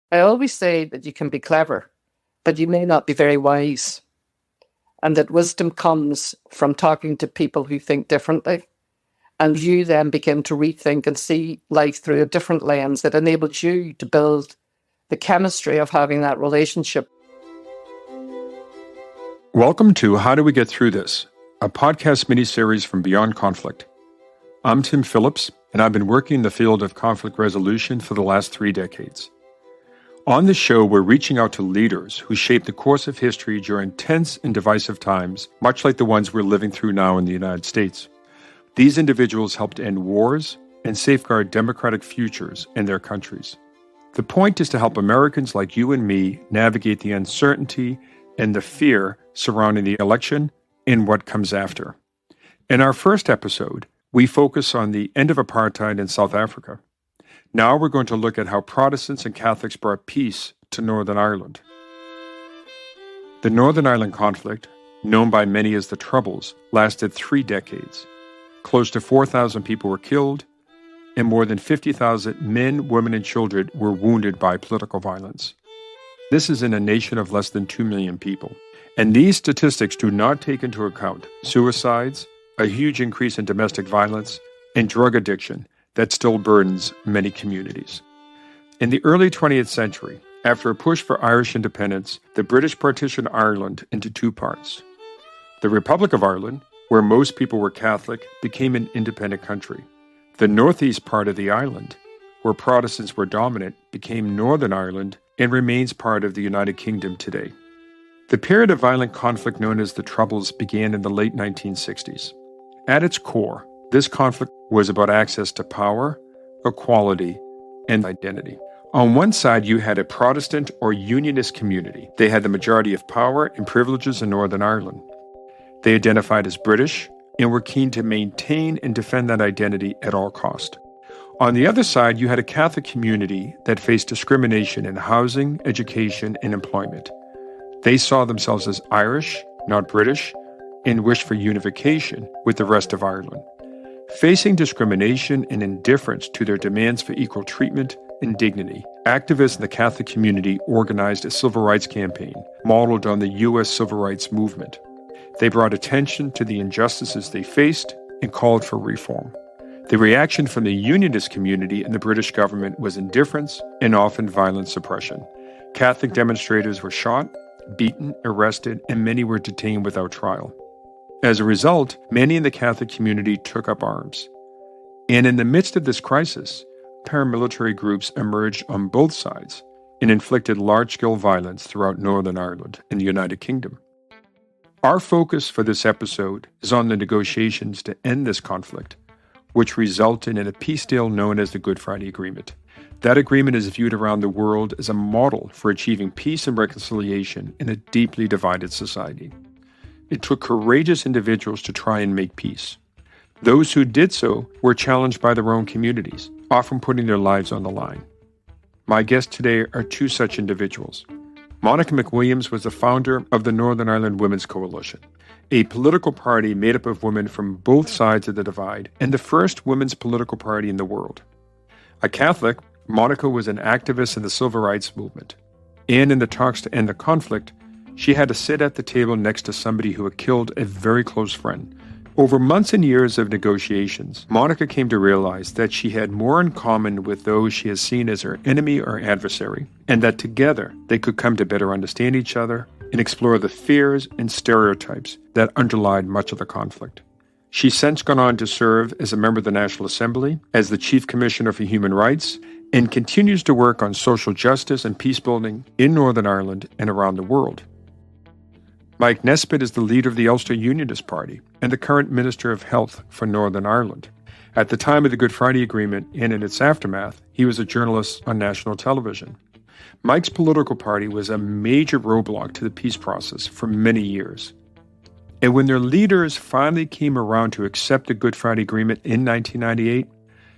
I always say that you can be clever, but you may not be very wise, and that wisdom comes from talking to people who think differently. And you then begin to rethink and see life through a different lens that enables you to build the chemistry of having that relationship. Welcome to How Do We Get Through This, a podcast miniseries from Beyond Conflict. I'm Tim Phillips, and I've been working in the field of conflict resolution for the last 3 decades. On this show, we're reaching out to leaders who shaped the course of history during tense and divisive times, much like the ones we're living through now in the United States. These individuals helped end wars and safeguard democratic futures in their countries. The point is to help Americans like you and me navigate the uncertainty and the fear surrounding the election and what comes after. In our first episode, we focus on the end of apartheid in South Africa. Now we're going to look at how Protestants and Catholics brought peace to Northern Ireland. The Northern Ireland conflict, known by many as the Troubles, lasted 3 decades. Close to 4,000 people were killed, and more than 50,000 men, women, and children were wounded by political violence. This is in a nation of less than 2 million people. And these statistics do not take into account suicides, a huge increase in domestic violence, and drug addiction that still burdens many communities. In the early 20th century, after a push for Irish independence, the British partitioned Ireland into 2 parts. The Republic of Ireland, where most people were Catholic, became an independent country. The northeast part of the island, where Protestants were dominant, became Northern Ireland and remains part of the United Kingdom today. The period of violent conflict known as the Troubles began in the late 1960s. At its core, this conflict was about access to power, equality, and identity. On one side, you had a Protestant or Unionist community. They had the majority of power and privileges in Northern Ireland. They identified as British and were keen to maintain and defend that identity at all cost. On the other side, you had a Catholic community that faced discrimination in housing, education, and employment. They saw themselves as Irish, not British, and wished for unification with the rest of Ireland. Facing discrimination and indifference to their demands for equal treatment and dignity, activists in the Catholic community organized a civil rights campaign modeled on the U.S. civil rights movement. They brought attention to the injustices they faced and called for reform. The reaction from the Unionist community and the British government was indifference and often violent suppression. Catholic demonstrators were shot, beaten, arrested, and many were detained without trial. As a result, many in the Catholic community took up arms. And in the midst of this crisis, paramilitary groups emerged on both sides and inflicted large-scale violence throughout Northern Ireland and the United Kingdom. Our focus for this episode is on the negotiations to end this conflict, which resulted in a peace deal known as the Good Friday Agreement. That agreement is viewed around the world as a model for achieving peace and reconciliation in a deeply divided society. It took courageous individuals to try and make peace. Those who did so were challenged by their own communities, often putting their lives on the line. My guests today are 2 such individuals. Monica McWilliams was the founder of the Northern Ireland Women's Coalition, a political party made up of women from both sides of the divide and the first women's political party in the world. A Catholic, Monica was an activist in the civil rights movement. And in the talks to end the conflict, she had to sit at the table next to somebody who had killed a very close friend. Over months and years of negotiations, Monica came to realize that she had more in common with those she has seen as her enemy or adversary, and that together they could come to better understand each other and explore the fears and stereotypes that underlied much of the conflict. She's since gone on to serve as a member of the National Assembly, as the Chief Commissioner for Human Rights, and continues to work on social justice and peace building in Northern Ireland and around the world. Mike Nesbitt is the leader of the Ulster Unionist Party and the current Minister of Health for Northern Ireland. At the time of the Good Friday Agreement and in its aftermath, he was a journalist on national television. Mike's political party was a major roadblock to the peace process for many years. And when their leaders finally came around to accept the Good Friday Agreement in 1998,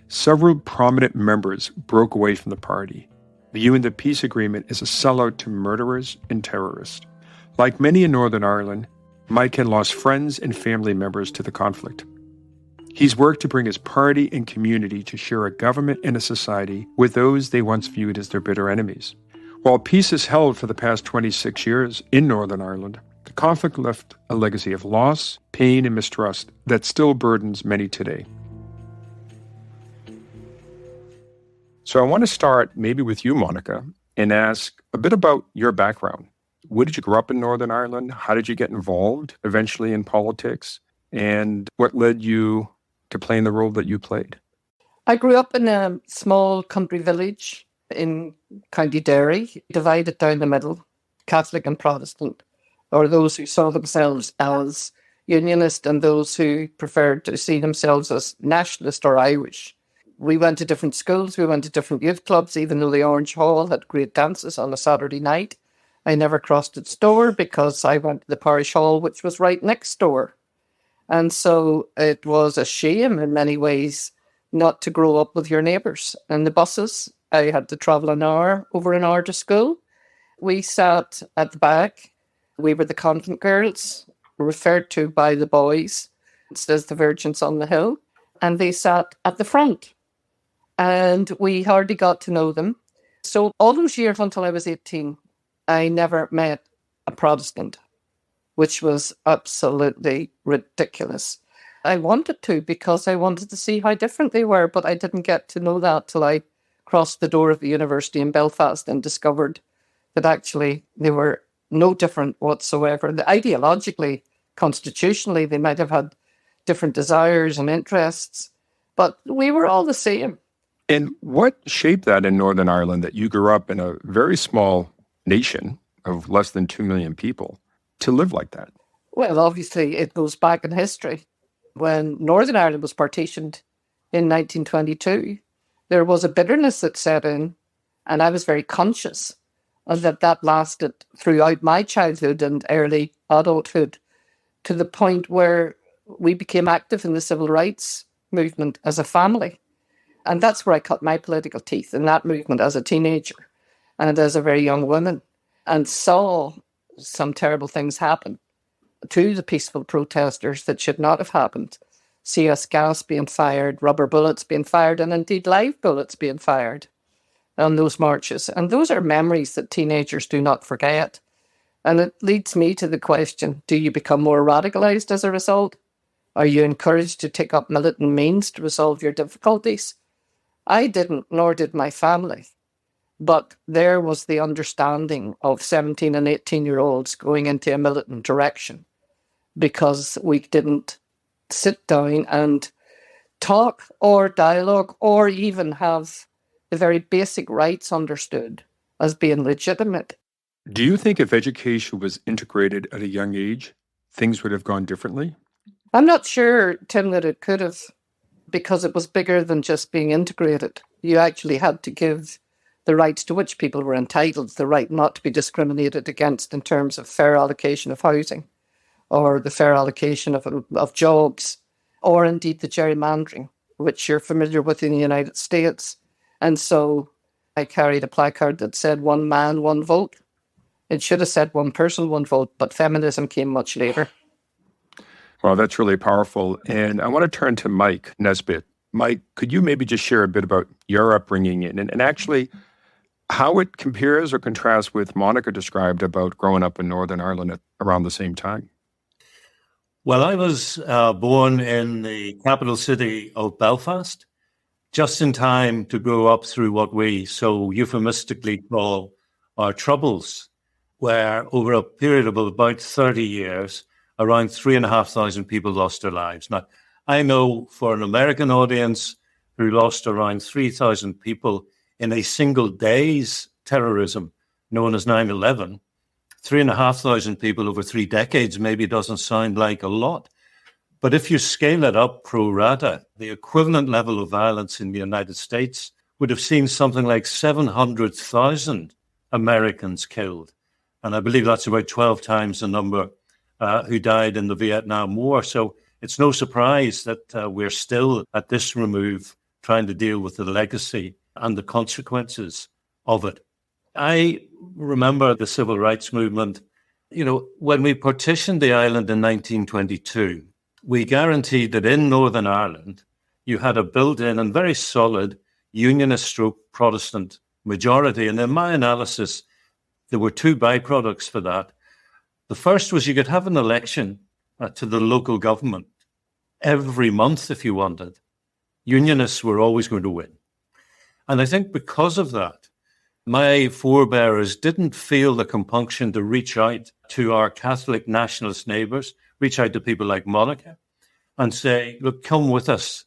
several prominent members broke away from the party, viewing the peace agreement as a sellout to murderers and terrorists. Like many in Northern Ireland, Mike had lost friends and family members to the conflict. He's worked to bring his party and community to share a government and a society with those they once viewed as their bitter enemies. While peace is held for the past 26 years in Northern Ireland, the conflict left a legacy of loss, pain, and mistrust that still burdens many today. So I want to start maybe with you, Monica, and ask a bit about your background. Where did you grow up in Northern Ireland? How did you get involved eventually in politics? And what led you to playing the role that you played? I grew up in a small country village in County Derry, divided down the middle, Catholic and Protestant, or those who saw themselves as Unionist and those who preferred to see themselves as nationalist or Irish. We went to different schools, we went to different youth clubs, even though the Orange Hall had great dances on a Saturday night. I never crossed its door because I went to the parish hall, which was right next door. And so it was a shame in many ways not to grow up with your neighbours. And the buses, I had to travel over an hour to school. We sat at the back. We were the convent girls, referred to by the boys as the Virgins on the Hill. And they sat at the front. And we hardly got to know them. So all those years until I was 18, I never met a Protestant, which was absolutely ridiculous. I wanted to because I wanted to see how different they were, but I didn't get to know that till I crossed the door of the university in Belfast and discovered that actually they were no different whatsoever. Ideologically, constitutionally, they might have had different desires and interests, but we were all the same. And what shaped that in Northern Ireland, that you grew up in a very small nation of less than 2 million people to live like that? Well, obviously, it goes back in history. When Northern Ireland was partitioned in 1922, there was a bitterness that set in, and I was very conscious of that lasted throughout my childhood and early adulthood, to the point where we became active in the civil rights movement as a family. And that's where I cut my political teeth, in that movement as a teenager and as a very young woman, and saw some terrible things happen to the peaceful protesters that should not have happened. CS gas being fired, rubber bullets being fired, and indeed live bullets being fired on those marches. And those are memories that teenagers do not forget. And it leads me to the question, do you become more radicalised as a result? Are you encouraged to take up militant means to resolve your difficulties? I didn't, nor did my family. But there was the understanding of 17 and 18-year-olds going into a militant direction because we didn't sit down and talk or dialogue or even have the very basic rights understood as being legitimate. Do you think if education was integrated at a young age, things would have gone differently? I'm not sure, Tim, that it could have, because it was bigger than just being integrated. You actually had to give the rights to which people were entitled, the right not to be discriminated against in terms of fair allocation of housing or the fair allocation of jobs, or indeed the gerrymandering, which you're familiar with in the United States. And so I carried a placard that said, "One man, one vote." It should have said "one person, one vote," but feminism came much later. Well, that's really powerful. And I want to turn to Mike Nesbitt. Mike, could you maybe just share a bit about your upbringing and actually how it compares or contrasts with Monica described about growing up in Northern Ireland around the same time? Well, I was born in the capital city of Belfast, just in time to grow up through what we so euphemistically call our Troubles, where over a period of about 30 years, around 3,500 people lost their lives. Now, I know for an American audience who lost around 3,000 people in a single day's terrorism known as 9/11, 3,500 people over 3 decades maybe doesn't sound like a lot. But if you scale it up pro rata, the equivalent level of violence in the United States would have seen something like 700,000 Americans killed. And I believe that's about 12 times the number who died in the Vietnam War. So it's no surprise that we're still at this remove trying to deal with the legacy and the consequences of it. I remember the civil rights movement. You know, when we partitioned the island in 1922, we guaranteed that in Northern Ireland, you had a built-in and very solid Unionist stroke Protestant majority. And in my analysis, there were two byproducts for that. The first was you could have an election to the local government every month if you wanted. Unionists were always going to win. And I think because of that, my forebears didn't feel the compunction to reach out to our Catholic nationalist neighbours, reach out to people like Monica and say, look, come with us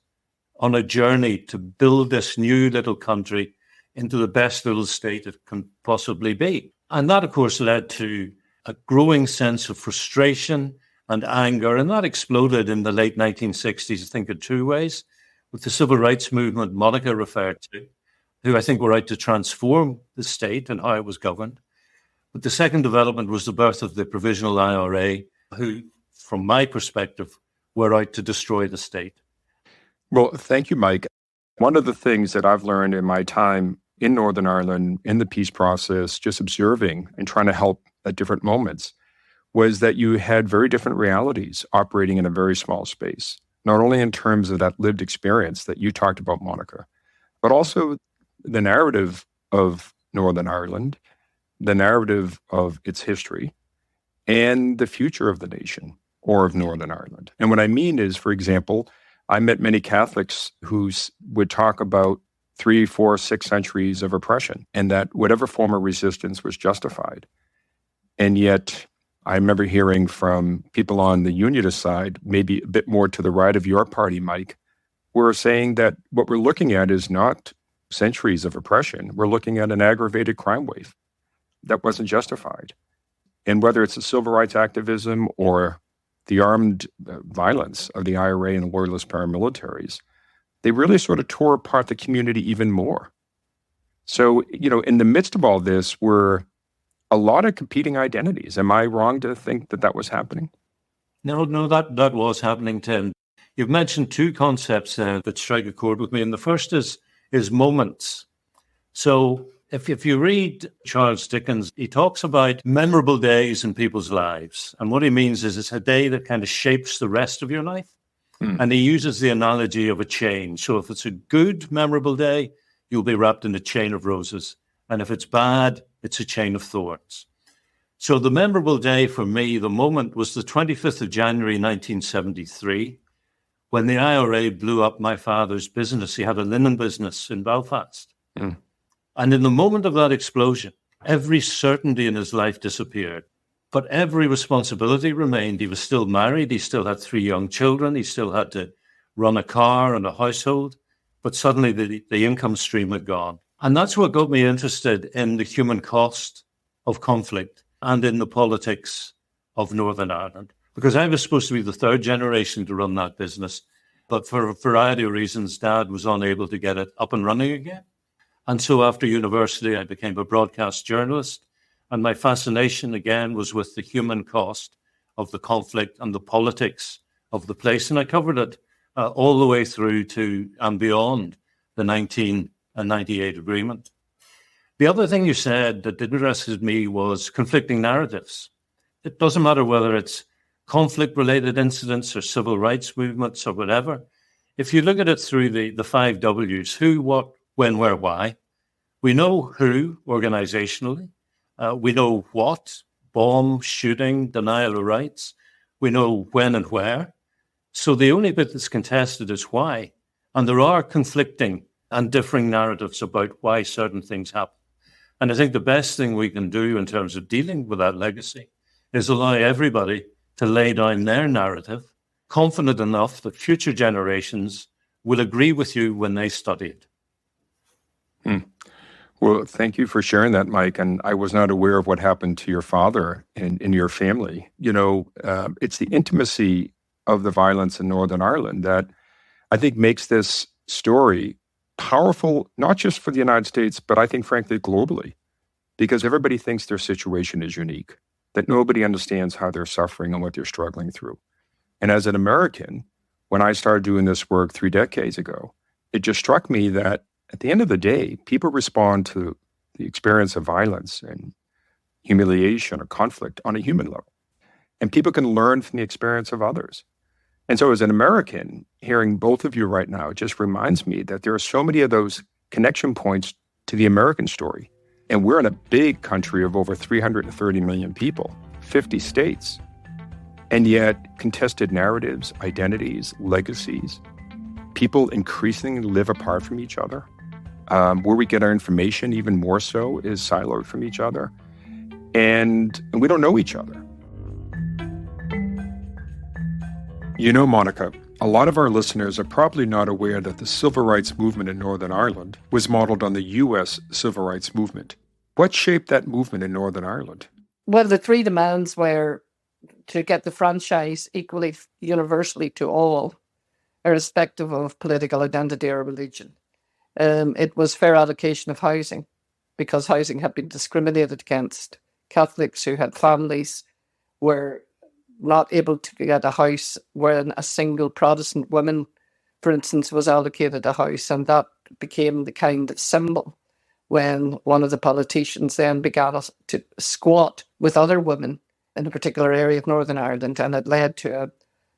on a journey to build this new little country into the best little state it can possibly be. And that, of course, led to a growing sense of frustration and anger. And that exploded in the late 1960s, I think, in two ways, with the civil rights movement Monica referred to, who I think were out to transform the state and how it was governed. But the second development was the birth of the Provisional IRA, who, from my perspective, were out to destroy the state. Well, thank you, Mike. One of the things that I've learned in my time in Northern Ireland, in the peace process, just observing and trying to help at different moments, was that you had very different realities operating in a very small space, not only in terms of that lived experience that you talked about, Monica, but also the narrative of Northern Ireland, the narrative of its history, and the future of the nation or of Northern Ireland. And what I mean is, for example, I met many Catholics who would talk about 3, 4, 6 centuries of oppression and that whatever form of resistance was justified. And yet I remember hearing from people on the Unionist side, maybe a bit more to the right of your party, Mike, were saying that what we're looking at is not centuries of oppression. We're looking at an aggravated crime wave that wasn't justified. And whether it's the civil rights activism or the armed violence of the IRA and loyalist paramilitaries, they really sort of tore apart the community even more. So, in the midst of all this were a lot of competing identities. Am I wrong to think that that was happening? No, that was happening, Tim. You've mentioned two concepts that strike a chord with me, and the first is moments. So if you read Charles Dickens, he talks about memorable days in people's lives. And what he means is it's a day that kind of shapes the rest of your life. And he uses the analogy of a chain. So if it's a good, memorable day, you'll be wrapped in a chain of roses. And if it's bad, it's a chain of thorns. So the memorable day for me, the moment, was the 25th of January, 1973, when the IRA blew up my father's business. He had a linen business in Belfast. And in the moment of that explosion, every certainty in his life disappeared. But every responsibility remained. He was still married. He still had 3 young children. He still had to run a car and a household. But suddenly the income stream had gone. And that's what got me interested in the human cost of conflict and in the politics of Northern Ireland. Because I was supposed to be the 3rd generation to run that business. But for a variety of reasons, Dad was unable to get it up and running again. And so after university, I became a broadcast journalist. And my fascination, again, was with the human cost of the conflict and the politics of the place. And I covered it all the way through to and beyond the 1998 agreement. The other thing you said that interested me was conflicting narratives. It doesn't matter whether it's conflict-related incidents or civil rights movements or whatever. If you look at it through the 5 W's, who, what, when, where, why, we know who organizationally. We know what, bomb, shooting, denial of rights. We know when and where. So the only bit that's contested is why. And there are conflicting and differing narratives about why certain things happen. And I think the best thing we can do in terms of dealing with that legacy is allow everybody to lay down their narrative, confident enough that future generations will agree with you when they study it. Well, thank you for sharing that, Mike. And I was not aware of what happened to your father and in your family. It's the intimacy of the violence in Northern Ireland that I think makes this story powerful, not just for the United States, but I think, frankly, globally, because everybody thinks their situation is unique, that nobody understands how they're suffering and what they're struggling through. And as an American, when I started doing this work 3 decades ago, it just struck me that at the end of the day, people respond to the experience of violence and humiliation or conflict on a human level. And people can learn from the experience of others. And so as an American, hearing both of you right now, it just reminds me that there are so many of those connection points to the American story. And we're in a big country of over 330 million people, 50 states. And yet, contested narratives, identities, legacies, people increasingly live apart from each other. Where we get our information, even more so, is siloed from each other. And we don't know each other. You know, Monica, a lot of our listeners are probably not aware that the civil rights movement in Northern Ireland was modeled on the U.S. civil rights movement. What shaped that movement in Northern Ireland? Well, the three demands were to get the franchise equally universally to all, irrespective of political identity or religion. It was fair allocation of housing, because housing had been discriminated against. Catholics who had families were not able to get a house when a single Protestant woman, for instance, was allocated a house, and that became the kind of symbol when one of the politicians then began to squat with other women in a particular area of Northern Ireland, and it led to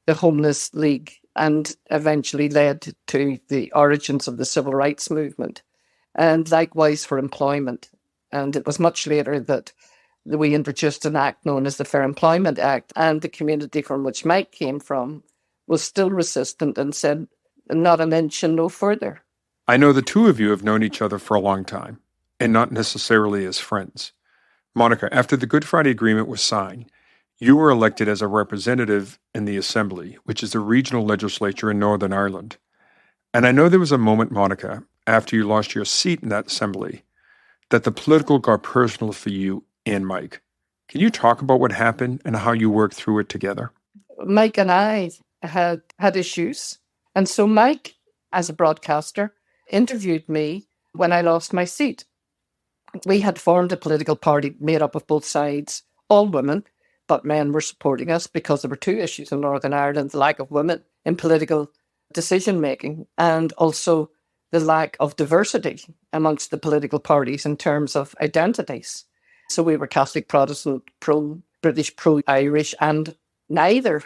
the Homeless League and eventually led to the origins of the civil rights movement, and likewise for employment. And it was much later that we introduced an act known as the Fair Employment Act, and the community from which Mike came from was still resistant and said, not an inch and no further. I know the two of you have known each other for a long time, and not necessarily as friends. Monica, after the Good Friday Agreement was signed, you were elected as a representative in the Assembly, which is the regional legislature in Northern Ireland. And I know there was a moment, Monica, after you lost your seat in that assembly, that the political got personal for you and Mike. Can you talk about what happened and how you worked through it together? Mike and I had issues. And so Mike, as a broadcaster, interviewed me when I lost my seat. We had formed a political party made up of both sides, all women, but men were supporting us because there were two issues in Northern Ireland: the lack of women in political decision-making and also the lack of diversity amongst the political parties in terms of identities. So we were Catholic, Protestant, pro-British, pro-Irish, and neither.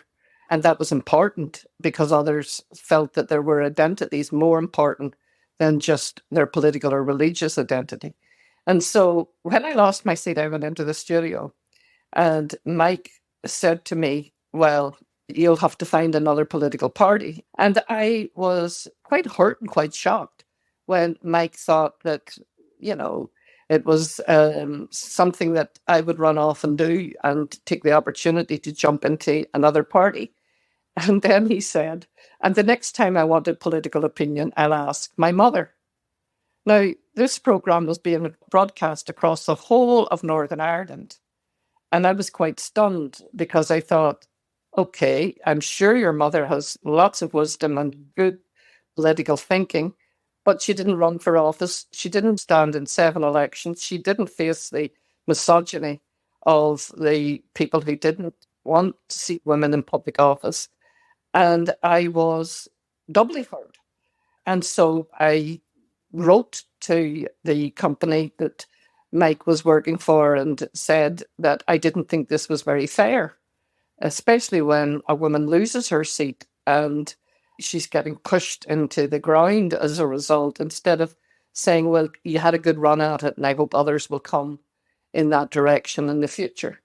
And that was important because others felt that there were identities more important than just their political or religious identity. And so when I lost my seat, I went into the studio and Mike said to me, well, you'll have to find another political party. And I was quite hurt and quite shocked when Mike thought that, it was something that I would run off and do and take the opportunity to jump into another party. And then he said, and the next time I wanted political opinion, I'll ask my mother. Now, this programme was being broadcast across the whole of Northern Ireland. And I was quite stunned because I thought, okay, I'm sure your mother has lots of wisdom and good political thinking, but she didn't run for office. She didn't stand in 7 elections. She didn't face the misogyny of the people who didn't want to see women in public office. And I was doubly hurt. And so I wrote to the company that Mike was working for and said that I didn't think this was very fair, especially when a woman loses her seat and she's getting pushed into the ground as a result, instead of saying, well, you had a good run at it and I hope others will come in that direction in the future.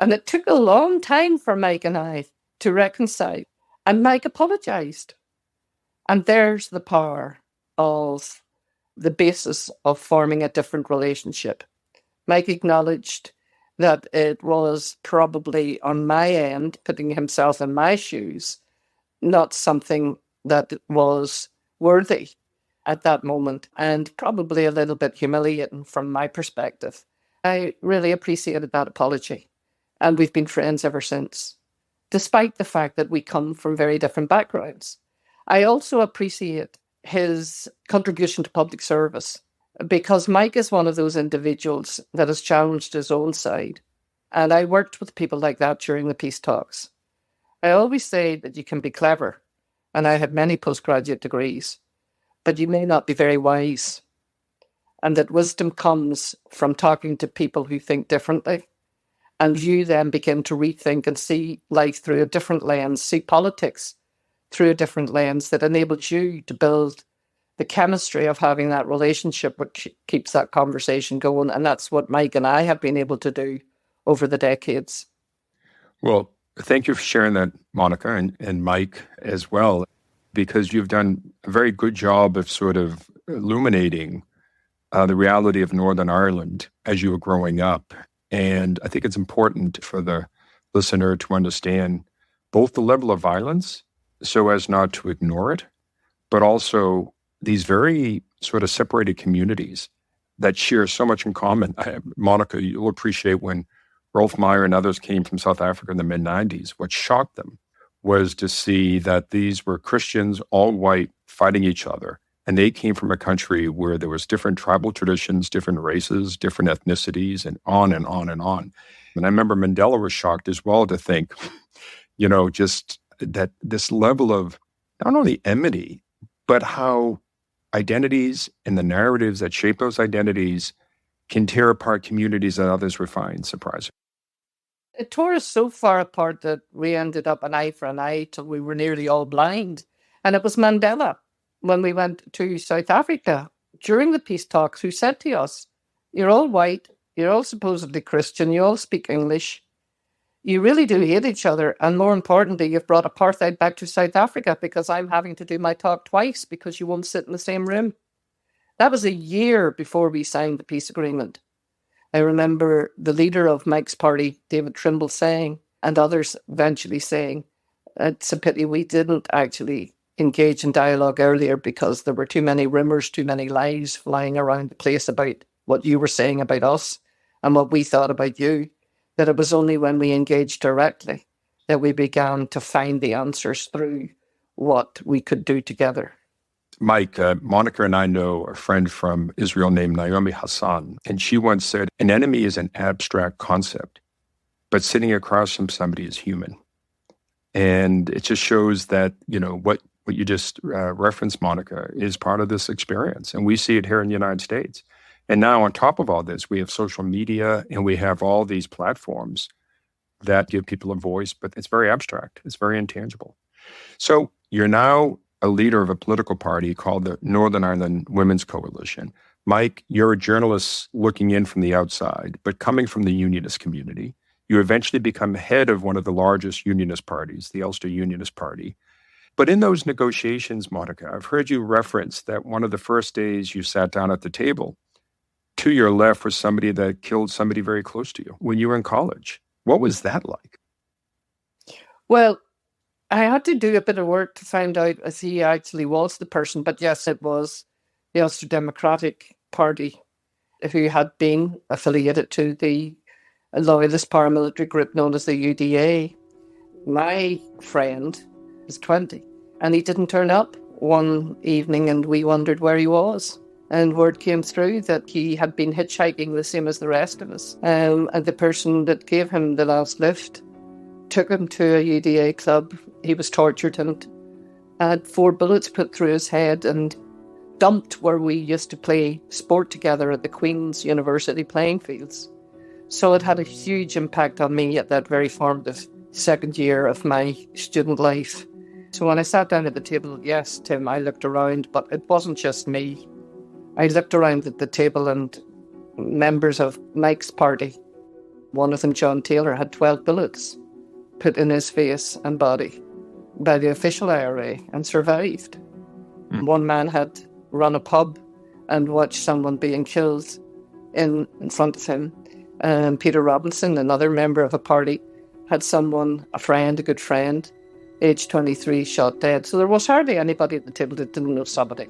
And it took a long time for Mike and I to reconcile. And Mike apologised. And there's the power of the basis of forming a different relationship. Mike acknowledged that it was probably on my end, putting himself in my shoes, not something that was worthy at that moment, and probably a little bit humiliating from my perspective. I really appreciated that apology, and we've been friends ever since, despite the fact that we come from very different backgrounds. I also appreciate his contribution to public service, because Mike is one of those individuals that has challenged his own side. And I worked with people like that during the peace talks. I always say that you can be clever, and I had many postgraduate degrees, but you may not be very wise. And that wisdom comes from talking to people who think differently. And you then begin to rethink and see life through a different lens, see politics through a different lens that enables you to build the chemistry of having that relationship which keeps that conversation going. And that's what Mike and I have been able to do over the decades. Well, thank you for sharing that, Monica, and Mike as well, because you've done a very good job of sort of illuminating the reality of Northern Ireland as you were growing up. And I think it's important for the listener to understand both the level of violence so as not to ignore it, but also these very sort of separated communities that share so much in common. Monica, you'll appreciate when Rolf Meyer and others came from South Africa in the mid-90s, what shocked them was to see that these were Christians, all white, fighting each other. And they came from a country where there was different tribal traditions, different races, different ethnicities, and on and on and on. And I remember Mandela was shocked as well to think, just that this level of not only enmity, but how identities and the narratives that shape those identities can tear apart communities that others would find surprising. It tore us so far apart that we ended up an eye for an eye till we were nearly all blind. And it was Mandela, when we went to South Africa during the peace talks, who said to us, "You're all white, you're all supposedly Christian, you all speak English. You really do hate each other. And more importantly, you've brought apartheid back to South Africa because I'm having to do my talk twice because you won't sit in the same room." That was a year before we signed the peace agreement. I remember the leader of Mike's party, David Trimble, saying, and others eventually saying, it's a pity we didn't actually engage in dialogue earlier because there were too many rumours, too many lies flying around the place about what you were saying about us and what we thought about you, that it was only when we engaged directly that we began to find the answers through what we could do together. Mike, Monica and I know a friend from Israel named Naomi Hassan, and she once said, an enemy is an abstract concept, but sitting across from somebody is human. And it just shows that, what you just referenced, Monica, is part of this experience. And we see it here in the United States. And now on top of all this, we have social media and we have all these platforms that give people a voice, but it's very abstract. It's very intangible. So you're now a leader of a political party called the Northern Ireland Women's Coalition. Mike, you're a journalist looking in from the outside, but coming from the Unionist community. You eventually become head of one of the largest Unionist parties, the Ulster Unionist Party. But in those negotiations, Monica, I've heard you reference that one of the first days you sat down at the table, to your left was somebody that killed somebody very close to you when you were in college. What was that like? Well, I had to do a bit of work to find out if he actually was the person. But yes, it was the Ulster Democratic Party who had been affiliated to the loyalist paramilitary group known as the UDA. My friend was 20 and he didn't turn up one evening and we wondered where he was. And word came through that he had been hitchhiking the same as the rest of us. And the person that gave him the last lift took him to a UDA club. He was tortured and had 4 bullets put through his head and dumped where we used to play sport together at the Queen's University playing fields. So it had a huge impact on me at that very formative second year of my student life. So when I sat down at the table, yes, Tim, I looked around, but it wasn't just me. I looked around at the table and members of Mike's party, one of them, John Taylor, had 12 bullets put in his face and body by the official IRA and survived. One man had run a pub and watched someone being killed in front of him. Peter Robinson, another member of a party, had someone, a good friend, aged 23, shot dead. So there was hardly anybody at the table that didn't know somebody.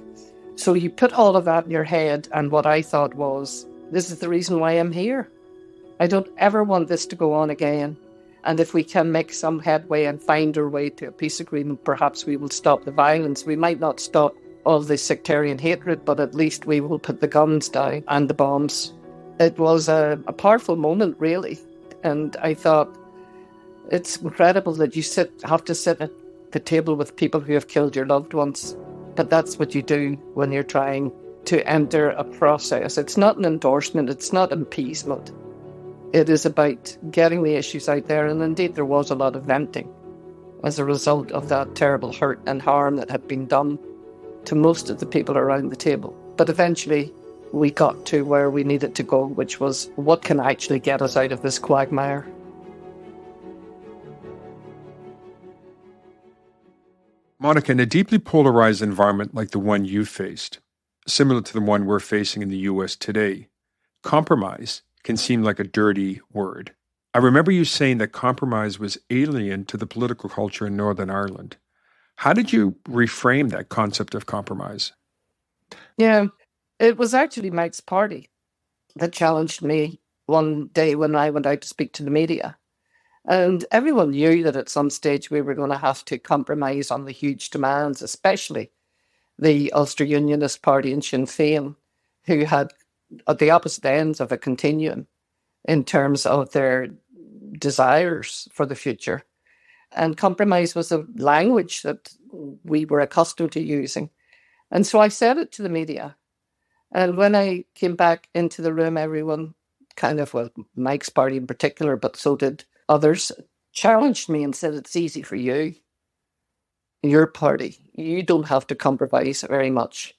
So you put all of that in your head, and what I thought was, this is the reason why I'm here. I don't ever want this to go on again. And if we can make some headway and find our way to a peace agreement, perhaps we will stop the violence. We might not stop all the sectarian hatred, but at least we will put the guns down and the bombs. It was a powerful moment, really. And I thought, it's incredible that you have to sit at the table with people who have killed your loved ones. But that's what you do when you're trying to enter a process. It's not an endorsement. It's not appeasement. It is about getting the issues out there, and indeed there was a lot of venting as a result of that terrible hurt and harm that had been done. to most of the people around the table. But eventually we got to where we needed to go, which was what can actually get us out of this quagmire. Monica, in a deeply polarized environment like the one you faced, similar to the one we're facing in the U.S. today, compromise can seem like a dirty word. I remember you saying that compromise was alien to the political culture in Northern Ireland. How did you reframe that concept of compromise? Yeah, it was actually Mike's party that challenged me one day when I went out to speak to the media. And everyone knew that at some stage we were going to have to compromise on the huge demands, especially the Ulster Unionist Party and Sinn Féin, who had at the opposite ends of a continuum in terms of their desires for the future. And compromise was a language that we were accustomed to using. And so I said it to the media. And when I came back into the room, everyone Mike's party in particular, but so did others, challenged me and said, it's easy for you. Your party, you don't have to compromise very much.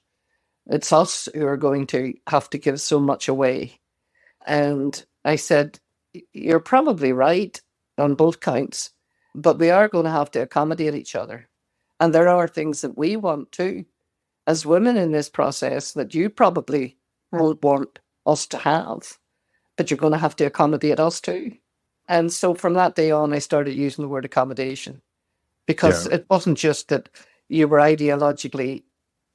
It's us who are going to have to give so much away. And I said, you're probably right on both counts, but we are going to have to accommodate each other. And there are things that we want too, as women in this process, that you probably won't want us to have, but you're going to have to accommodate us too. And so from that day on, I started using the word accommodation, because it wasn't just that you were ideologically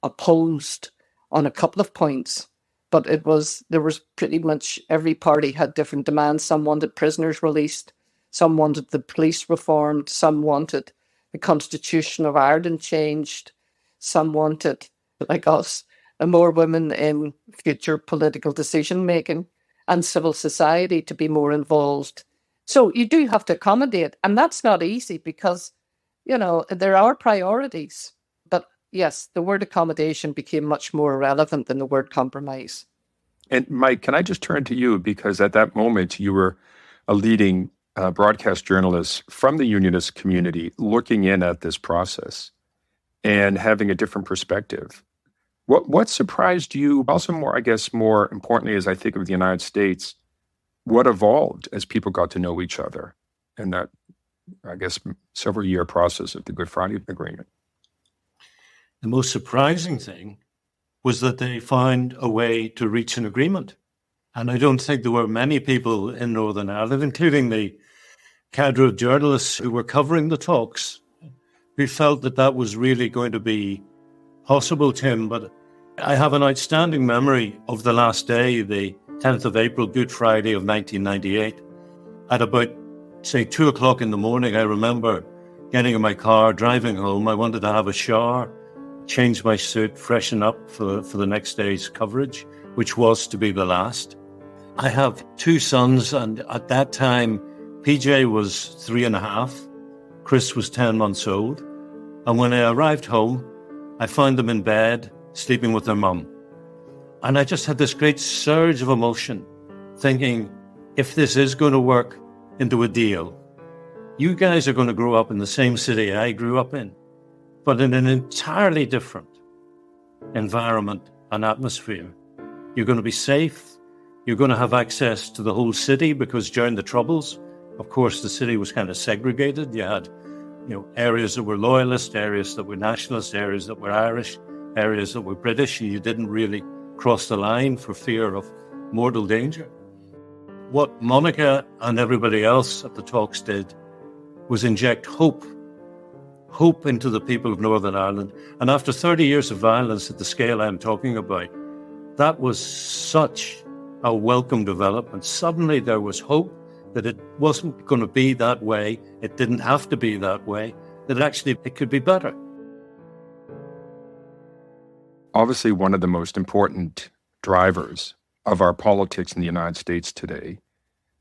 opposed on a couple of points, but there was pretty much every party had different demands. Some wanted prisoners released, some wanted the police reformed, some wanted the Constitution of Ireland changed, some wanted, like us, more women in future political decision making and civil society to be more involved. So you do have to accommodate, and that's not easy because, there are priorities. But yes, the word accommodation became much more relevant than the word compromise. And Mike, can I just turn to you? Because at that moment, you were a leading broadcast journalist from the Unionist community looking in at this process and having a different perspective. What surprised you? Also, more importantly, as I think of the United States, what evolved as people got to know each other in that, several-year process of the Good Friday Agreement? The most surprising thing was that they found a way to reach an agreement. And I don't think there were many people in Northern Ireland, including the cadre of journalists who were covering the talks, who felt that that was really going to be possible, Tim. But I have an outstanding memory of the last day, the 10th of April, Good Friday of 1998. At about, say, 2 o'clock in the morning, I remember getting in my car, driving home. I wanted to have a shower, change my suit, freshen up for the next day's coverage, which was to be the last. I have 2 sons, and at that time, PJ was 3.5, Chris was 10 months old. And when I arrived home, I found them in bed, sleeping with their mum. And I just had this great surge of emotion, thinking, if this is going to work into a deal, you guys are going to grow up in the same city I grew up in, but in an entirely different environment and atmosphere. You're going to be safe. You're going to have access to the whole city, because during the Troubles, of course, the city was kind of segregated. You had, areas that were loyalist, areas that were nationalist, areas that were Irish, areas that were British, and you didn't really cross the line for fear of mortal danger. What Monica and everybody else at the talks did was inject hope into the people of Northern Ireland. And after 30 years of violence at the scale I'm talking about, that was such a welcome development. Suddenly there was hope that it wasn't going to be that way. It didn't have to be that way, that actually it could be better. Obviously, one of the most important drivers of our politics in the United States today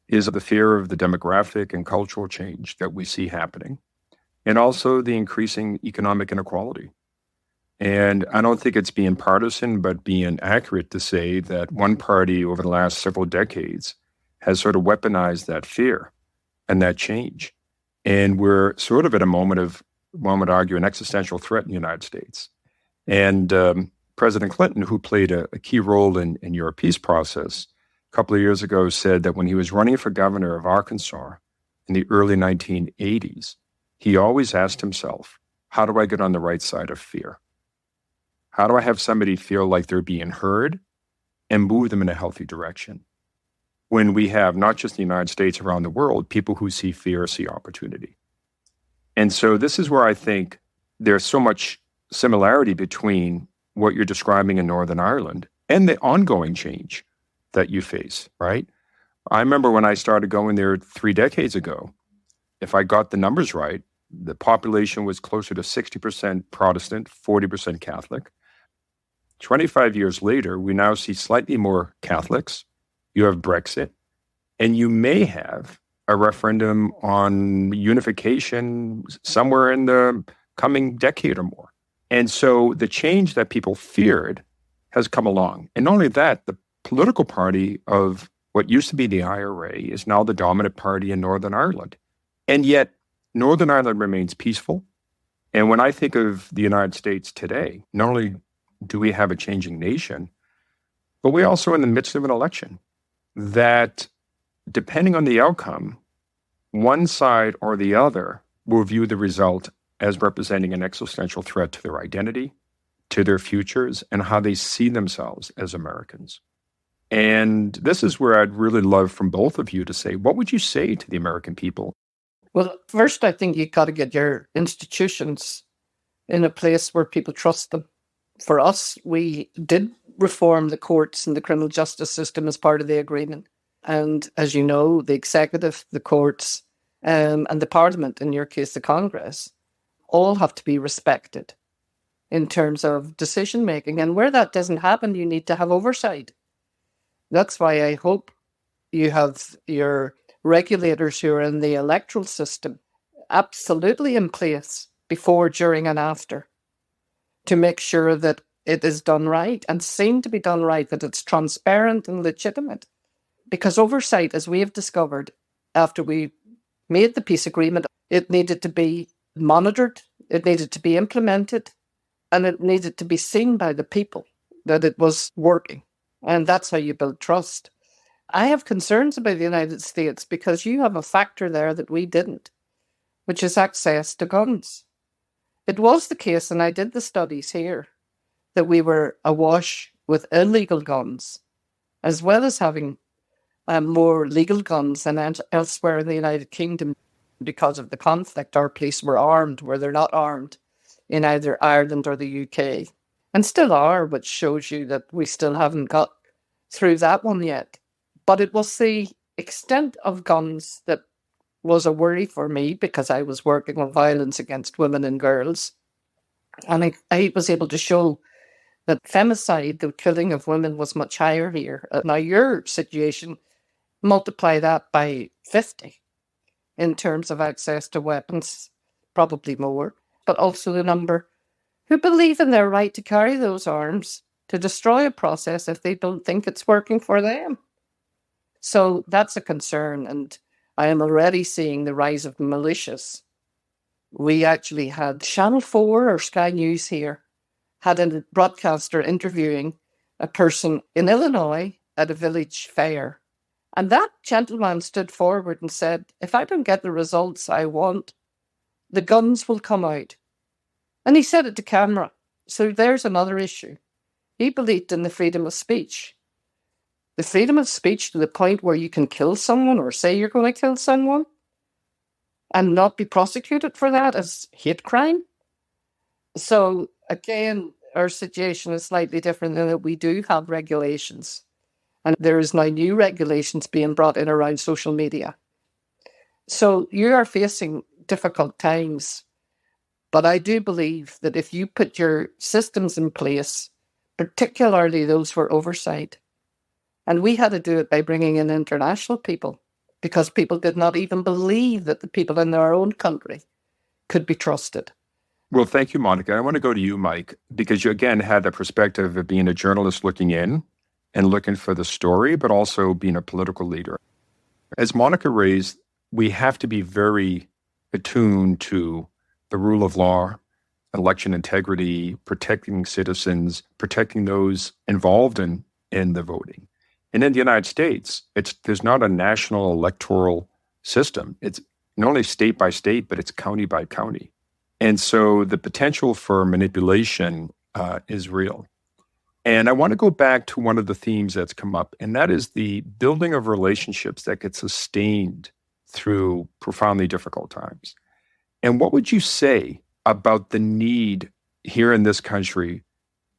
is the fear of the demographic and cultural change that we see happening, and also the increasing economic inequality. And I don't think it's being partisan, but being accurate to say that one party over the last several decades has sort of weaponized that fear and that change. And we're sort of at a moment of, one would argue, an existential threat in the United States. And President Clinton, who played a key role in your peace process, a couple of years ago said that when he was running for governor of Arkansas in the early 1980s, he always asked himself, how do I get on the right side of fear? How do I have somebody feel like they're being heard and move them in a healthy direction? When we have, not just the United States, around the world, people who see fear see opportunity. And so this is where I think there's so much similarity between what you're describing in Northern Ireland and the ongoing change that you face, right? I remember when I started going there 3 decades ago, if I got the numbers right, the population was closer to 60% Protestant, 40% Catholic. 25 years later, we now see slightly more Catholics. You have Brexit, and you may have a referendum on unification somewhere in the coming decade or more. And so the change that people feared has come along. And not only that, the political party of what used to be the IRA is now the dominant party in Northern Ireland. And yet, Northern Ireland remains peaceful. And when I think of the United States today, not only do we have a changing nation, but we're also in the midst of an election that, depending on the outcome, one side or the other will view the result as representing an existential threat to their identity, to their futures, and how they see themselves as Americans. And this is where I'd really love from both of you to say, what would you say to the American people? Well, first, I think you've got to get your institutions in a place where people trust them. For us, we did reform the courts and the criminal justice system as part of the agreement. And as you know, the executive, the courts, and the parliament, in your case, the Congress, all have to be respected in terms of decision making. And where that doesn't happen, you need to have oversight. That's why I hope you have your regulators who are in the electoral system absolutely in place before, during, and after to make sure that it is done right and seen to be done right, that it's transparent and legitimate. Because oversight, as we have discovered after we made the peace agreement, it needed to be monitored, it needed to be implemented, and it needed to be seen by the people that it was working. And that's how you build trust. I have concerns about the United States because you have a factor there that we didn't, which is access to guns. It was the case, and I did the studies here, that we were awash with illegal guns, as well as having more legal guns than elsewhere in the United Kingdom. Because of the conflict, our police were armed where they're not armed in either Ireland or the UK, and still are, which shows you that we still haven't got through that one yet. But it was the extent of guns that was a worry for me, because I was working on violence against women and girls. And I was able to show that femicide, the killing of women, was much higher here. Now, your situation, multiply that by 50 in terms of access to weapons, probably more, but also the number who believe in their right to carry those arms to destroy a process if they don't think it's working for them. So that's a concern, and I am already seeing the rise of militias. We actually had Channel 4 or Sky News here, had a broadcaster interviewing a person in Illinois at a village fair. And that gentleman stood forward and said, if I don't get the results I want, the guns will come out. And he said it to camera. So there's another issue. He believed in the freedom of speech. The freedom of speech to the point where you can kill someone or say you're going to kill someone and not be prosecuted for that as hate crime. So again, our situation is slightly different in that we do have regulations. And there is now new regulations being brought in around social media. So you are facing difficult times. But I do believe that if you put your systems in place, particularly those for oversight, and we had to do it by bringing in international people, because people did not even believe that the people in their own country could be trusted. Well, thank you, Monica. I want to go to you, Mike, because you again had the perspective of being a journalist looking in and looking for the story, but also being a political leader. As Monica raised, we have to be very attuned to the rule of law, election integrity, protecting citizens, protecting those involved in the voting. And in the United States, there's not a national electoral system. It's not only state by state, but it's county by county. And so the potential for manipulation is real. And I want to go back to one of the themes that's come up, and that is the building of relationships that get sustained through profoundly difficult times. And what would you say about the need here in this country?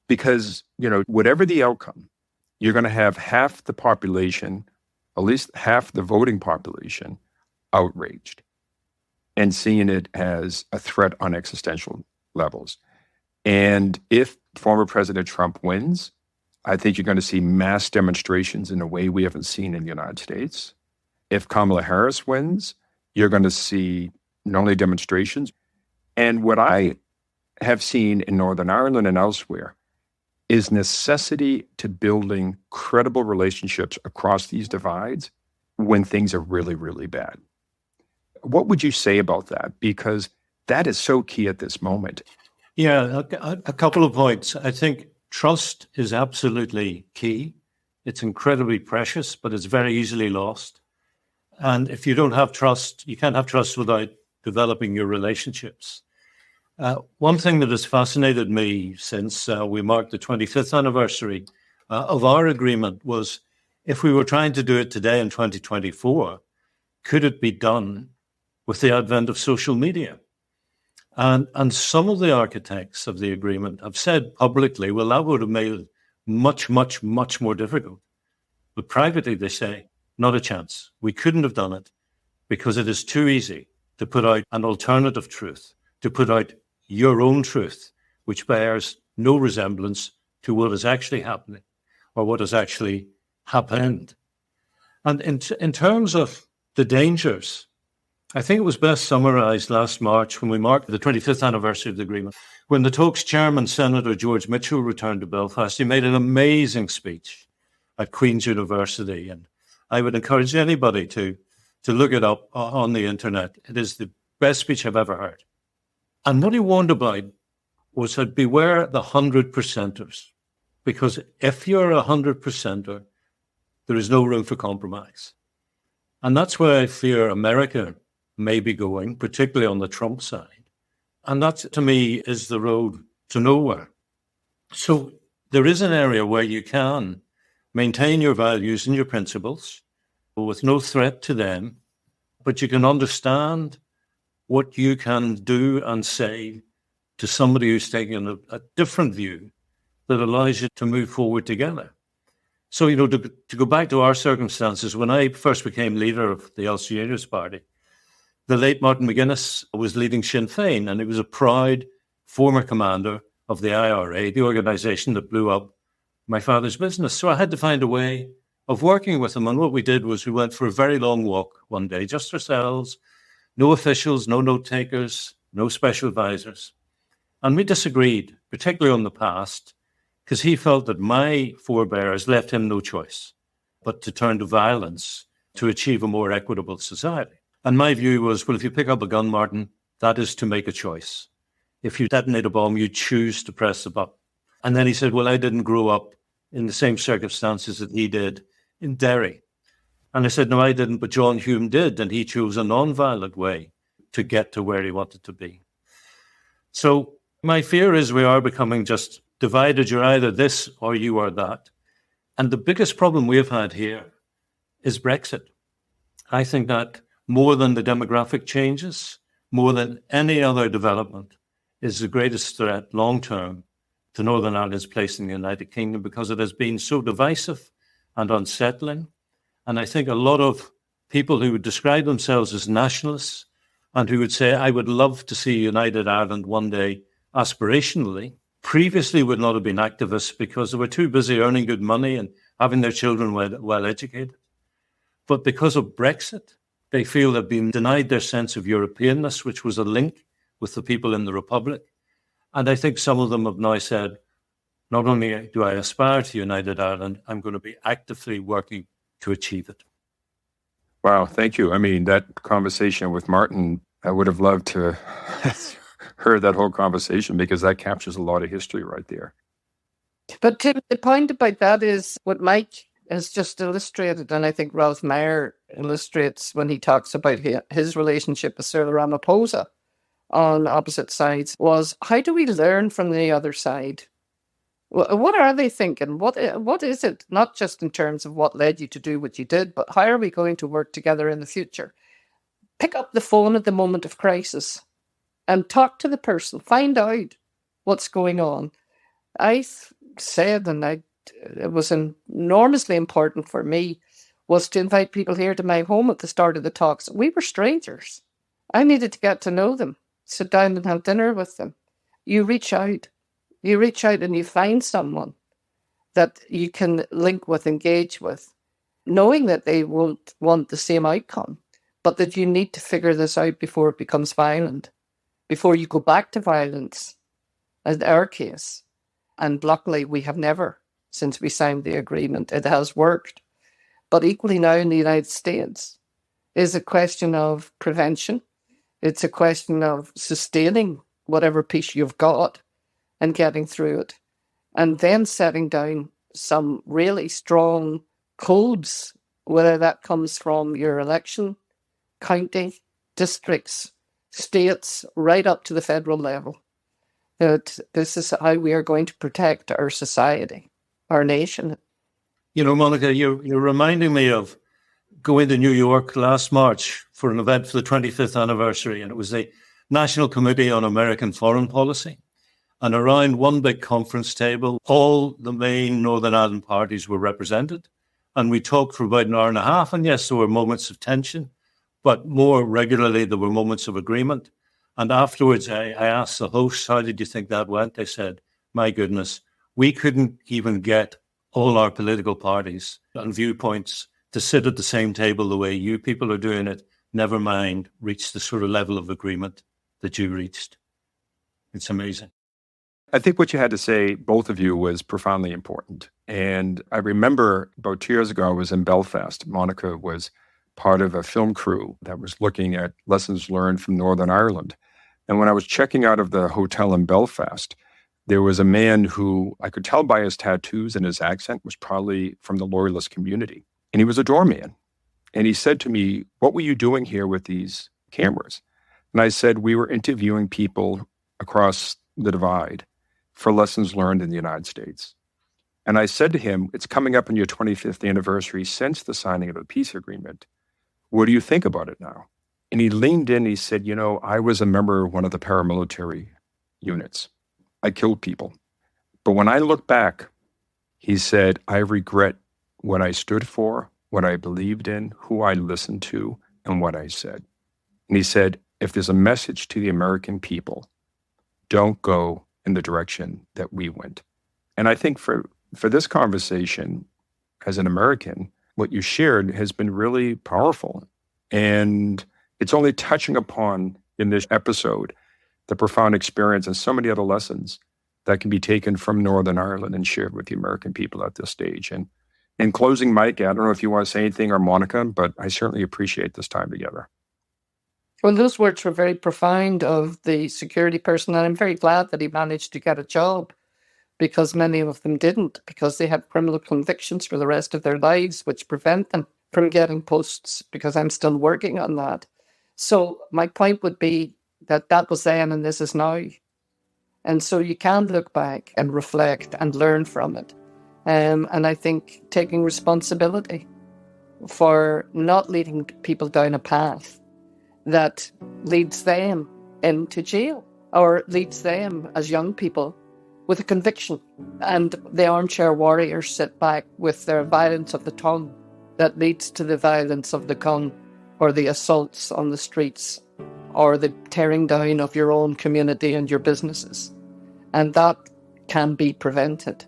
Because, whatever the outcome, you're going to have half the population, at least half the voting population, outraged and seeing it as a threat on existential levels. And if former President Trump wins, I think you're going to see mass demonstrations in a way we haven't seen in the United States. If Kamala Harris wins, you're going to see not only demonstrations, and what I have seen in Northern Ireland and elsewhere is necessity to building credible relationships across these divides when things are really, really bad. What would you say about that? Because that is so key at this moment. Yeah, a couple of points. I think trust is absolutely key. It's incredibly precious, but it's very easily lost. And if you don't have trust, you can't have trust without developing your relationships. One thing that has fascinated me since we marked the 25th anniversary of our agreement was, if we were trying to do it today in 2024, could it be done with the advent of social media? And some of the architects of the agreement have said publicly, well, that would have made it much, much, much more difficult. But privately, they say, not a chance. We couldn't have done it because it is too easy to put out an alternative truth, to put out your own truth, which bears no resemblance to what is actually happening or what has actually happened. And in terms of the dangers, I think it was best summarized last March when we marked the 25th anniversary of the agreement. When the talks chairman, Senator George Mitchell, returned to Belfast, he made an amazing speech at Queen's University. And I would encourage anybody to look it up on the internet. It is the best speech I've ever heard. And what he warned about was that beware the 100%ers. Because if you're a 100%er, there is no room for compromise. And that's where I fear America may be going, particularly on the Trump side. And that, to me, is the road to nowhere. So there is an area where you can maintain your values and your principles with no threat to them, but you can understand what you can do and say to somebody who's taking a different view that allows you to move forward together. So, to go back to our circumstances, when I first became leader of the Ulster Party, the late Martin McGuinness was leading Sinn Féin, and he was a proud former commander of the IRA, the organisation that blew up my father's business. So I had to find a way of working with him. And what we did was we went for a very long walk one day, just ourselves, no officials, no note takers, no special advisors. And we disagreed, particularly on the past, because he felt that my forebears left him no choice but to turn to violence to achieve a more equitable society. And my view was, well, if you pick up a gun, Martin, that is to make a choice. If you detonate a bomb, you choose to press the button. And then he said, well, I didn't grow up in the same circumstances that he did in Derry. And I said, no, I didn't, but John Hume did, and he chose a nonviolent way to get to where he wanted to be. So my fear is we are becoming just divided. You're either this or you are that. And the biggest problem we've had here is Brexit. I think that more than the demographic changes, more than any other development, is the greatest threat long-term to Northern Ireland's place in the United Kingdom, because it has been so divisive and unsettling. And I think a lot of people who would describe themselves as nationalists and who would say, I would love to see United Ireland one day aspirationally, previously would not have been activists because they were too busy earning good money and having their children well educated. But because of Brexit, they feel they've been denied their sense of Europeanness, which was a link with the people in the Republic. And I think some of them have now said, not only do I aspire to United Ireland, I'm going to be actively working to achieve it. Wow, thank you. I mean, that conversation with Martin, I would have loved to heard that whole conversation because that captures a lot of history right there. But Tim, the point about that is what Mike has just illustrated, and I think Ralph Mayer illustrates when he talks about his relationship with Cyril Ramaphosa on opposite sides, was how do we learn from the other side? What are they thinking? What is it? Not just in terms of what led you to do what you did, but how are we going to work together in the future? Pick up the phone at the moment of crisis and talk to the person. Find out what's going on. I said, and it was enormously important for me, was to invite people here to my home at the start of the talks. We were strangers. I needed to get to know them, sit down and have dinner with them. You reach out. You reach out and you find someone that you can link with, engage with, knowing that they won't want the same outcome, but that you need to figure this out before it becomes violent, before you go back to violence, in our case. And luckily, we have never, since we signed the agreement. It has worked. But equally now in the United States is a question of prevention. It's a question of sustaining whatever peace you've got and getting through it. And then setting down some really strong codes, whether that comes from your election, county, districts, states, right up to the federal level. That this is how we are going to protect our society, our nation. You know, Monica, you're reminding me of going to New York last March for an event for the 25th anniversary, and it was the National Committee on American Foreign Policy. And around one big conference table, all the main Northern Ireland parties were represented. And we talked for about an hour and a half. And yes, there were moments of tension, but more regularly, there were moments of agreement. And afterwards, I asked the hosts, how did you think that went? They said, my goodness, we couldn't even get all our political parties and viewpoints to sit at the same table the way you people are doing it, never mind reach the sort of level of agreement that you reached. It's amazing. I think what you had to say, both of you, was profoundly important. And I remember about 2 years ago, I was in Belfast. Monica was part of a film crew that was looking at lessons learned from Northern Ireland. And when I was checking out of the hotel in Belfast, there was a man who I could tell by his tattoos and his accent was probably from the Loyalist community. And he was a doorman. And he said to me, what were you doing here with these cameras? And I said, we were interviewing people across the divide for lessons learned in the United States. And I said to him, it's coming up on your 25th anniversary since the signing of the peace agreement. What do you think about it now? And he leaned in, he said, you know, I was a member of one of the paramilitary units. I killed people. But when I look back, he said, I regret what I stood for, what I believed in, who I listened to, and what I said. And he said, if there's a message to the American people, don't go in the direction that we went. And I think for this conversation, as an American, what you shared has been really powerful. And it's only touching upon, in this episode, the profound experience and so many other lessons that can be taken from Northern Ireland and shared with the American people at this stage. And in closing, Mike, I don't know if you want to say anything, or Monica, but I certainly appreciate this time together. Well, those words were very profound of the security person, and I'm very glad that he managed to get a job, because many of them didn't, because they had criminal convictions for the rest of their lives, which prevent them from getting posts, because I'm still working on that. So my point would be that that was then and this is now. And so you can look back and reflect and learn from it. And I think taking responsibility for not leading people down a path that leads them into jail or leads them as young people with a conviction. And the armchair warriors sit back with their violence of the tongue that leads to the violence of the gun, or the assaults on the streets, or the tearing down of your own community and your businesses. And that can be prevented.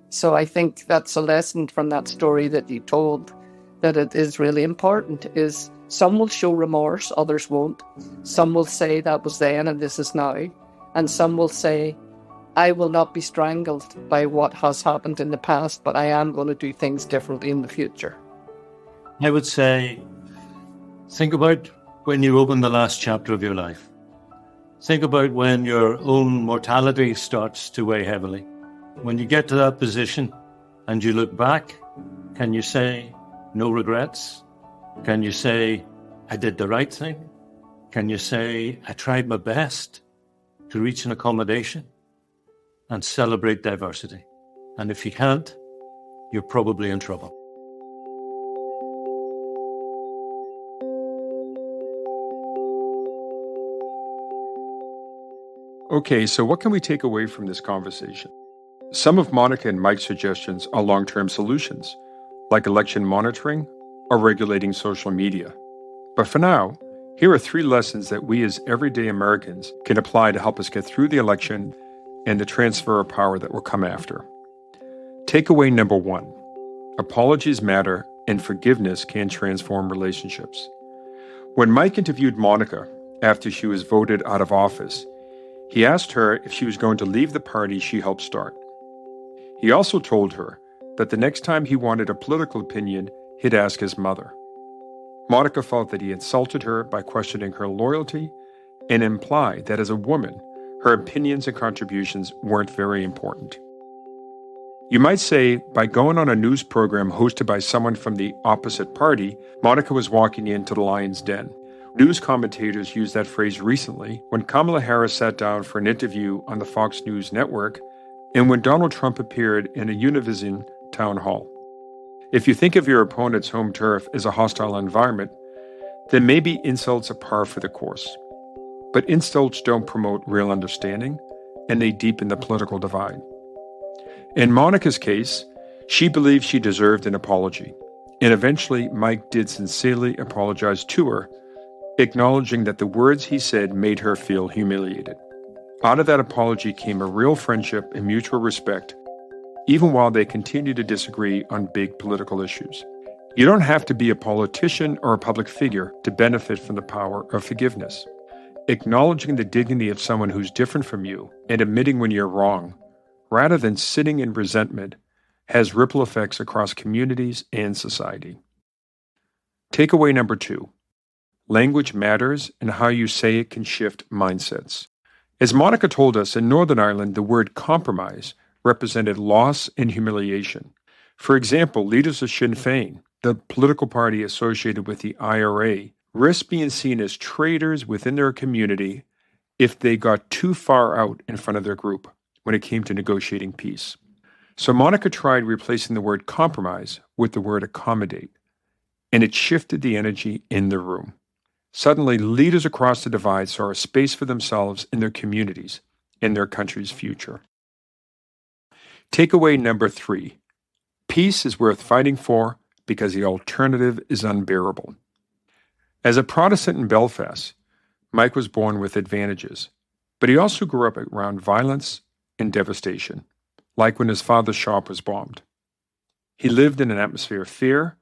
So I think that's a lesson from that story that you told, that it is really important, is some will show remorse, others won't. Some will say that was then and this is now. And some will say, I will not be strangled by what has happened in the past, but I am going to do things differently in the future. I would say, think about when you open the last chapter of your life. Think about when your own mortality starts to weigh heavily. When you get to that position and you look back, can you say, no regrets? Can you say, I did the right thing? Can you say, I tried my best to reach an accommodation and celebrate diversity? And if you can't, you're probably in trouble. Okay, so what can we take away from this conversation? Some of Monica and Mike's suggestions are long-term solutions, like election monitoring or regulating social media. But for now, here are 3 lessons that we as everyday Americans can apply to help us get through the election and the transfer of power that will come after. Takeaway number 1, apologies matter and forgiveness can transform relationships. When Mike interviewed Monica after she was voted out of office, he asked her if she was going to leave the party she helped start. He also told her that the next time he wanted a political opinion, he'd ask his mother. Monica felt that he insulted her by questioning her loyalty and implied that as a woman, her opinions and contributions weren't very important. You might say, by going on a news program hosted by someone from the opposite party, Monica was walking into the lion's den. News commentators used that phrase recently when Kamala Harris sat down for an interview on the Fox News network and when Donald Trump appeared in a Univision town hall. If you think of your opponent's home turf as a hostile environment, then maybe insults are par for the course. But insults don't promote real understanding, and they deepen the political divide. In Monica's case, she believed she deserved an apology, and eventually Mike did sincerely apologize to her, acknowledging that the words he said made her feel humiliated. Out of that apology came a real friendship and mutual respect, even while they continued to disagree on big political issues. You don't have to be a politician or a public figure to benefit from the power of forgiveness. Acknowledging the dignity of someone who's different from you and admitting when you're wrong, rather than sitting in resentment, has ripple effects across communities and society. Takeaway number 2. Language matters, and how you say it can shift mindsets. As Monica told us, in Northern Ireland, the word compromise represented loss and humiliation. For example, leaders of Sinn Féin, the political party associated with the IRA, risked being seen as traitors within their community if they got too far out in front of their group when it came to negotiating peace. So Monica tried replacing the word compromise with the word accommodate, and it shifted the energy in the room. Suddenly, leaders across the divide saw a space for themselves in their communities, in their country's future. Takeaway number 3. Peace is worth fighting for because the alternative is unbearable. As a Protestant in Belfast, Mike was born with advantages, but he also grew up around violence and devastation, like when his father's shop was bombed. He lived in an atmosphere of fear,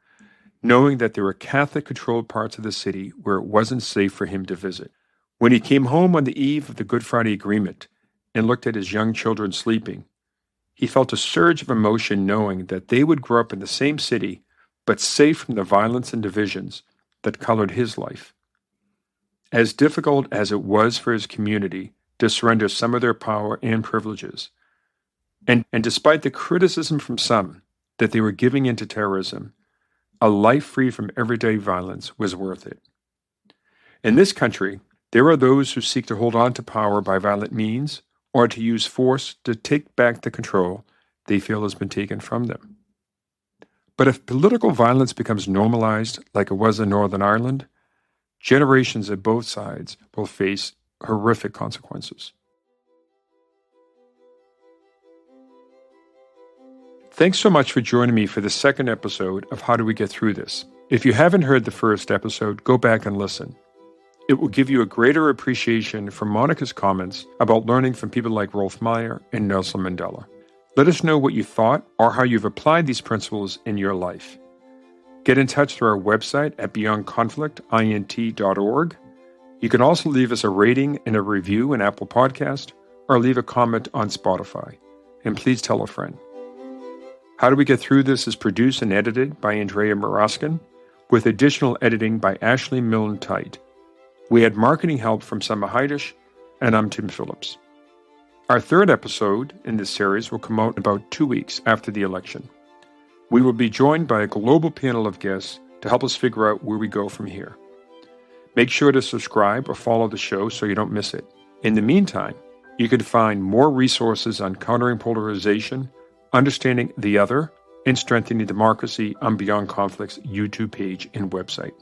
knowing that there were Catholic-controlled parts of the city where it wasn't safe for him to visit. When he came home on the eve of the Good Friday Agreement and looked at his young children sleeping, he felt a surge of emotion knowing that they would grow up in the same city, but safe from the violence and divisions that colored his life. As difficult as it was for his community to surrender some of their power and privileges, and despite the criticism from some that they were giving in to terrorism, a life free from everyday violence was worth it. In this country, there are those who seek to hold on to power by violent means or to use force to take back the control they feel has been taken from them. But if political violence becomes normalized like it was in Northern Ireland, generations of both sides will face horrific consequences. Thanks so much for joining me for the second episode of How Do We Get Through This? If you haven't heard the first episode, go back and listen. It will give you a greater appreciation for Monica's comments about learning from people like Rolf Meyer and Nelson Mandela. Let us know what you thought or how you've applied these principles in your life. Get in touch through our website at beyondconflictint.org. You can also leave us a rating and a review in Apple Podcast or leave a comment on Spotify. And please tell a friend. How Do We Get Through This is produced and edited by Andrea Moroskin, with additional editing by Ashley Milne-Tite. We had marketing help from Summer Heidish, and I'm Tim Phillips. Our third episode in this series will come out in about 2 weeks after the election. We will be joined by a global panel of guests to help us figure out where we go from here. Make sure to subscribe or follow the show so you don't miss it. In the meantime, you can find more resources on countering polarization, understanding the other, and strengthening democracy on Beyond Conflict's YouTube page and website.